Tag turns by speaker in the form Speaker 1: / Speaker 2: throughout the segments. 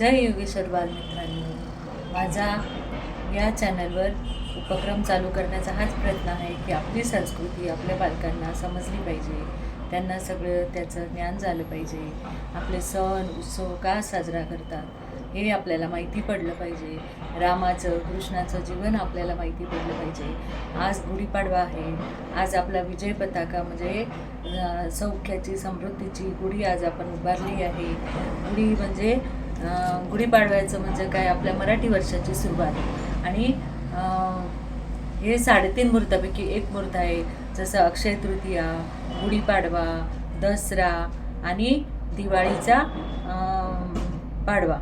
Speaker 1: जय योगेश्वर बालमित्रांनो, माझा या चॅनलवर उपक्रम चालू करण्याचा हाच प्रयत्न आहे की आपली संस्कृती आपल्या बालकांना समजली पाहिजे, त्यांना सगळं त्याचं ज्ञान झालं पाहिजे. आपले सण उत्सव का साजरा करतात हे आपल्याला माहिती पडलं पाहिजे. रामाचं कृष्णाचं जीवन आपल्याला माहिती पडलं पाहिजे. आज गुढीपाडवा आहे. आज आपला विजय पताका म्हणजे सौख्याची समृद्धीची गुढी आज आपण उभारली आहे. गुढी म्हणजे गुढीपाडव्याचं म्हणजे काय, आपल्या मराठी वर्षाची सुरुवात. आणि हे 3.5 मुहूर्तापैकी एक मुहूर्त आहे. जसं अक्षय तृतीया, गुढीपाडवा, दसरा आणि दिवाळीचा पाडवा,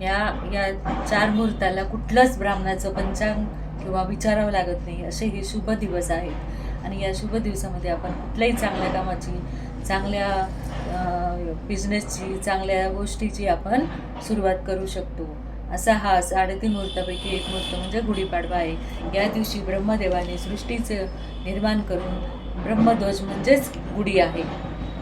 Speaker 1: या 4 मुहूर्ताला कुठलंच ब्राह्मणाचं पंचांग किंवा विचारावं लागत नाही, असे हे शुभ दिवस आहेत. आणि या शुभ दिवसामध्ये आपण कुठल्याही चांगल्या कामाची, चांगल्या बिझनेसची, चांगल्या गोष्टीची आपण सुरुवात करू शकतो. असा हा 3.5 मुहूर्तापैकी एक मुहूर्त म्हणजे गुढीपाडवा आहे. या दिवशी ब्रह्मदेवाने सृष्टीचं निर्माण करून ब्रह्मध्वज म्हणजेच गुढी आहे.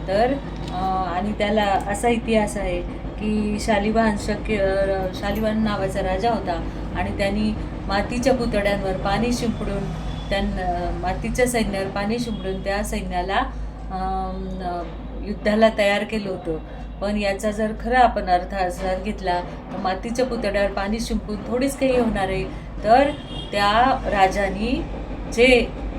Speaker 1: तर आणि त्याला असा इतिहास आहे की शालिवाहन नावाचा राजा होता आणि त्यांनी मातीच्या पुतळ्यांवर पाणी शिंपडून मातीच्या सैन्यावर पाणी शिंपडून त्या सैन्याला युद्धाला तयार केलं होतं. पण याचा जर खरा आपण अर्थ घेतला तर मातीच्या पुतळ्यावर पाणी शिंपून थोडीच काही होणार आहे. तर त्या राजांनी जे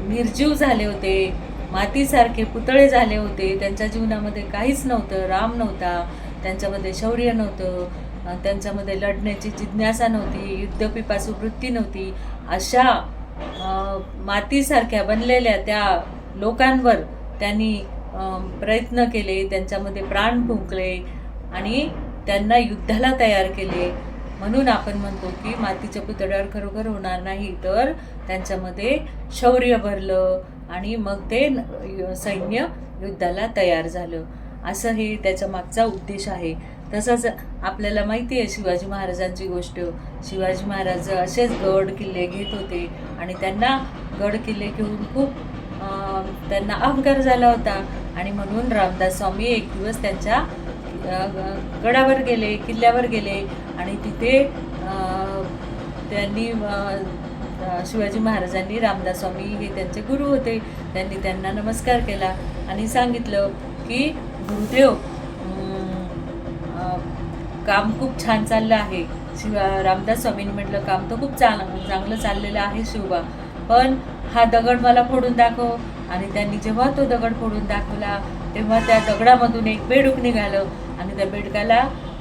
Speaker 1: निर्जीव झाले होते, मातीसारखे पुतळे झाले होते, त्यांच्या जीवनामध्ये काहीच नव्हतं, राम नव्हता, त्यांच्यामध्ये शौर्य नव्हतं, त्यांच्यामध्ये लढण्याची जिज्ञासा नव्हती, युद्धपिपासू वृत्ती नव्हती, अशा मातीसारख्या बनलेल्या त्या लोकांवर त्यांनी प्रयत्न केले, त्यांच्यामध्ये प्राण फुंकले आणि त्यांना युद्धाला तयार केले. म्हणून आपण म्हणतो की मातीच्या पुतळ्यावर खरोखर होणार नाही, तर त्यांच्यामध्ये शौर्य भरलं आणि मग ते सैन्य युद्धाला तयार झालं. असं हे त्याच्या मागचा उद्देश आहे. तसंच आपल्याला माहिती आहे शिवाजी महाराजांची गोष्ट. शिवाजी महाराज असेच गड किल्ले घेत होते आणि त्यांना गड किल्ले घेऊन खूप त्यांना अहंकार झाला होता. आणि म्हणून रामदास स्वामी एक दिवस त्यांच्या गडावर गेले, किल्ल्यावर गेले आणि तिथे त्यांनी शिवाजी महाराजांनी, रामदास स्वामी हे त्यांचे गुरु होते, त्यांनी त्यांना नमस्कार केला आणि सांगितलं की गुरुदेव, काम खूप छान चाललं आहे. रामदास स्वामींनी म्हटलं, काम तर खूप चांगलं चाललेलं आहे शिवबा, पण हा दगड मला फोडून दाखव. आणि त्यांनी जेव्हा तो दगड फोडून दाखवला तेव्हा त्या दगडामधून एक बेडूक निघालं आणि त्या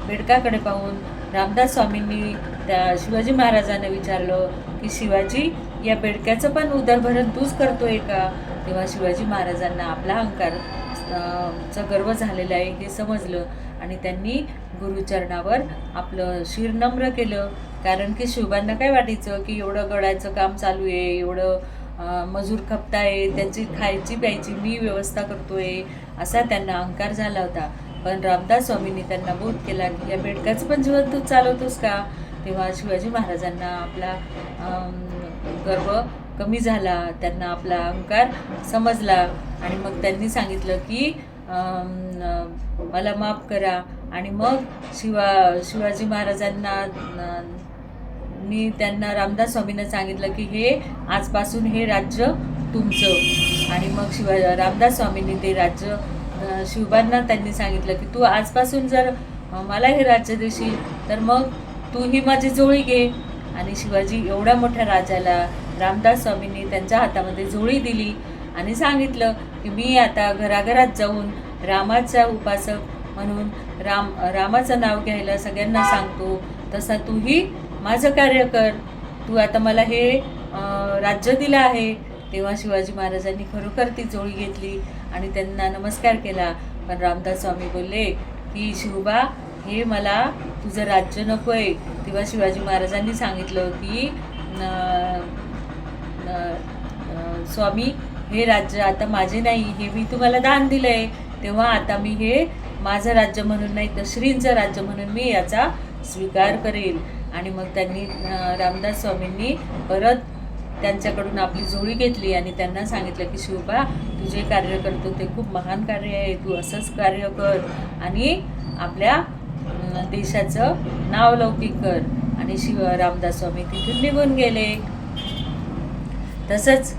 Speaker 1: बेडकाकडे पाहून रामदास स्वामींनी त्या शिवाजी महाराजांना विचारलं की शिवाजी, या बेडक्याचं पण उदरभरण तूच करतोय का? तेव्हा शिवाजी महाराजांना आपला अहंकारचा गर्व झालेला आहे हे समजलं आणि त्यांनी गुरुचरणावर आपलं शिर नम्र केलं. कारण की शिवबांना काय वाटायचं की एवढं गडाचं काम चालू आहे, एवढं मजूर खपताय, त्यांची खायची प्यायची मी व्यवस्था करतोय, असा त्यांना अहंकार झाला होता. पण रामदास स्वामींनी त्यांना बोध केला की या बेडकाचं पण जीवन तूच चालवतोस का? तेव्हा शिवाजी महाराजांना आपला गर्व कमी झाला, त्यांना आपला अहंकार समजला आणि मग त्यांनी सांगितलं की मला माफ करा. आणि मग शिवाजी महाराजांना त्यांना रामदास स्वामींना सांगितलं की हे आजपासून हे राज्य तुमचं. आणि मग रामदास स्वामींनी ते राज्य शिवबांना त्यांनी सांगितलं की तू आजपासून जर मला हे राज्य देशील तर मग तू ही माझी जोळी घे. आणि शिवाजी एवढ्या मोठ्या राजाला रामदास स्वामींनी त्यांच्या हातामध्ये जोळी दिली आणि सांगितलं की मी आता घराघरात जाऊन रामाचा उपासक म्हणून रामाचं नाव घ्यायला सगळ्यांना सांगतो, तसा तूही माझं कार्य कर, तू आता मला हे राज्य दिलं आहे. तेव्हा शिवाजी महाराजांनी खरोखर ती जोळी घेतली आणि त्यांना नमस्कार केला. पण रामदास स्वामी बोलले की शिवबा, हे मला तुझं राज्य नको आहे. तेव्हा शिवाजी महाराजांनी सांगितलं की स्वामी, हे राज्य आता माझे नाही, हे मी तुम्हाला दान दिलं आहे, तेव्हा आता मी हे माझं राज्य म्हणून नाही तर श्रींचं राज्य म्हणून मी याचा स्वीकार करेल. आणि मग त्यांनी रामदास स्वामींनी परत त्यांच्याकडून आपली जोळी घेतली आणि त्यांना सांगितलं की शिवबा, तू जे कार्य करतो ते खूप महान कार्य आहे, तू असंच कार्य कर आणि आपल्या देशाचं नाव लौकिक कर. आणि रामदास स्वामी तिथून निघून गेले. तसंच